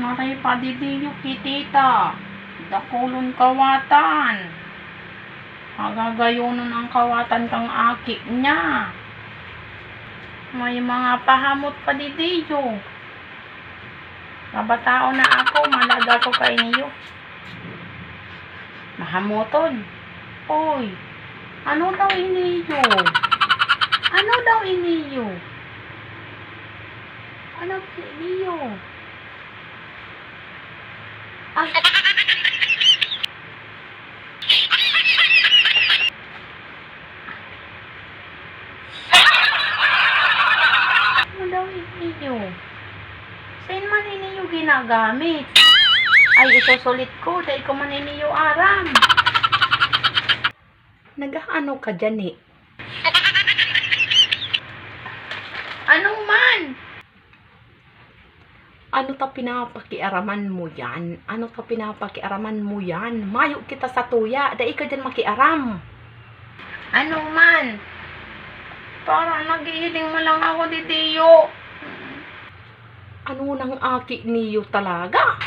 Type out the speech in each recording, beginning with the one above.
Maray pa didiyo kitita. Dakulon kawatan. Agagayonon ang kawatan kang aki niya. May mga pahamot pa didiyo. Kabatao na ako, malaga ko kay niyo. Mahamoton. Oy, ano daw iniyo? Ano daw iniyo? Ano iniyo? Ay. Ano daw iniyo? Saan man iniyo ginagamit? Ay, isusulit ko. Dahil ko man iniyo aram. Nag-ano ka dyan eh? Anong man? Ano ta pinapakiaraman mo yan? Ano ta pinapakiaraman mo yan? Mayo kita sa tuya. Dahil ka dyan makiaram. Ano man? Parang naghihiling mo lang ako didiyo. Ano nang aki niyo talaga?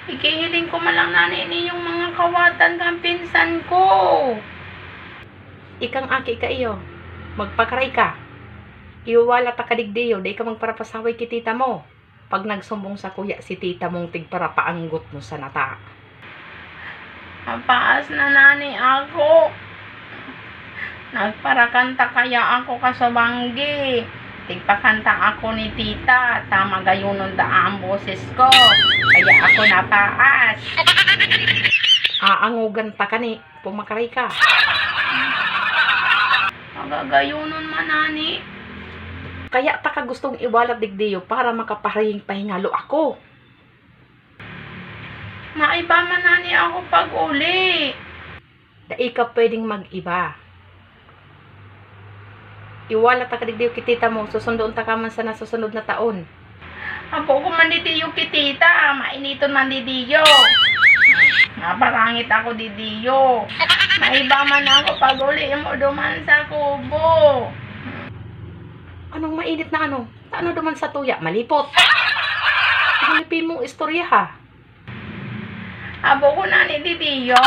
Ikihiling ko malang nanini yung mga kawatan kang pinsan ko. Ikang aki ka iyo. Magpakaray ka. Iwala ta kadigdiyo. Day ka magparapasaway ki tita mo. Pag nagsumbong sa kuya si tita mong tigparapaanggot mo sa nata. Mapaas na nani ako. Nagparakanta kaya ako kasabanggi. Tigpakanta ako ni tita. Tama gayunon da ang boses ko. Kaya ako napaas. Aangugan ta ka ni. Pumakaray ka. Magagayunon manani. Kaya ta ka gustong iwalat digdiyo para makaparahing pahingalo ako. Maiba manani ako pag uli. Dai ka pwedeng mag-iba. Iwala ta kadigdiyo kitita mo, susundoon ta ka man sa nasusunod na taon. Apo ko man didiyo kitita, mainiton man didiyo. Naparangit ako didiyo. Maiba man ako pag uli mo duman sa kubo. Anong mainit na ano? Ano duman sa tuya? Malipot. Halipin mong istorya ha. Abo ko na ni didiyo.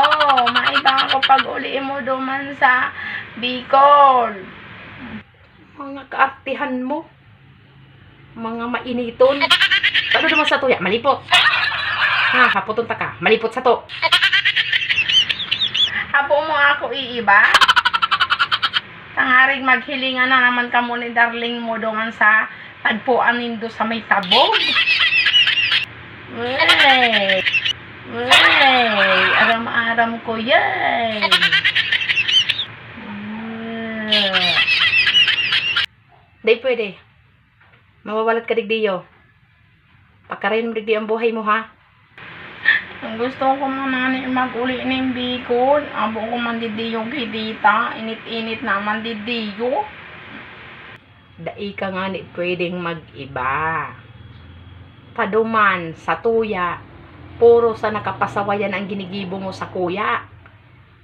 Maiba ako pag uli mo duman sa Bicol. Mga kaartihan mo. Mga mainiton. Ano naman sa tuya? Malipot. Ha, haputon ta ka. Malipot sa to. Hapo mo ako iiba? Tangarig maghilingan na naman ka mo ni darling mo doon sa tagpuan nindo sa may tabog. Wey. Wey. Aram-aram ko yan. Day pwede. Mawawalat ka digdiyo. Pagkarayin mo digdiyo ang buhay mo ha. Ang gusto ko man mag-uli ng Bicol. Abo ko man didiyo gidita. Init-init naman didiyo. Dai ka nga ni pwedeng mag-iba. Paduman sa tuya. Puro sa nakapasawayan ang ginigibo mo sa kuya.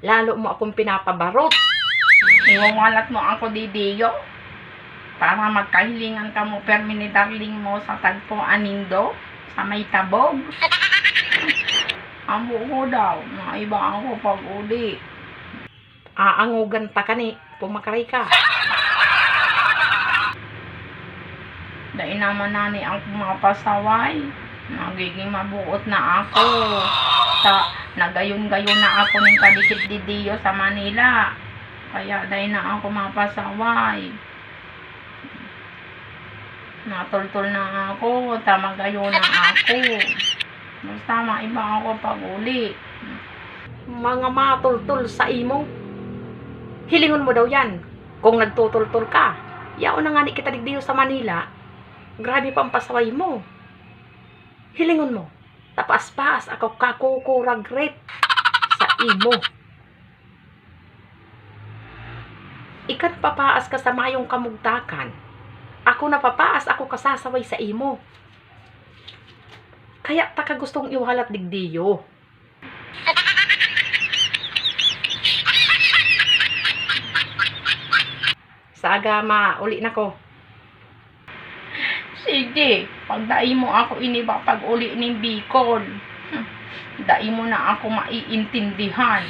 Lalo mo akong pinapabarot. Iwawalat mo ako didiyo. Para magkahilingan ka mo permi ni darling mo sa tagpuan nindo sa may tabog. Amo ko daw, maiba ako pag uli. Aangugan ta ka ni, pumakaray ka. Dahil naman nani ang pumapasaway. Nagiging mabuot na ako. Nagayon-gayon na ako ng kadikit didiyo sa Manila. Kaya dahil na ako mapasaway. Natultol na ako, tamagayo na ako. Basta maiba ako pag uli. Mga matultol sa imo. Hilingon mo daw yan. Kung nagtutultol ka. Yaon na nga ni kita digdiyo sa Manila. Grabe pa ang pasaway mo. Hilingon mo. Tapas-pas ako kakukuragret sa imo. Ikat papaas ka sa mayong kamugtakan. Ako napapaas, ako kasasaway sa imo. Kaya ta ka gustong iwalat digdiyo. Sa agama, uli na ko. Sige, pagdai mo ako iniba pag uli ning Bicol. Dai mo na ako maiintindihan.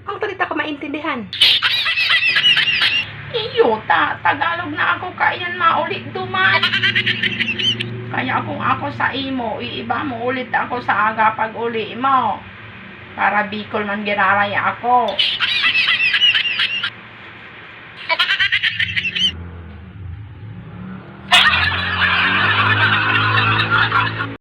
Ang talita ka maintindihan. Iyo, Tagalog na ako kayan maulit duman. Kaya kung ako sa imo, iiba mo ulit ako sa aga pag uli mo. Para Bicol man ginaraya ako.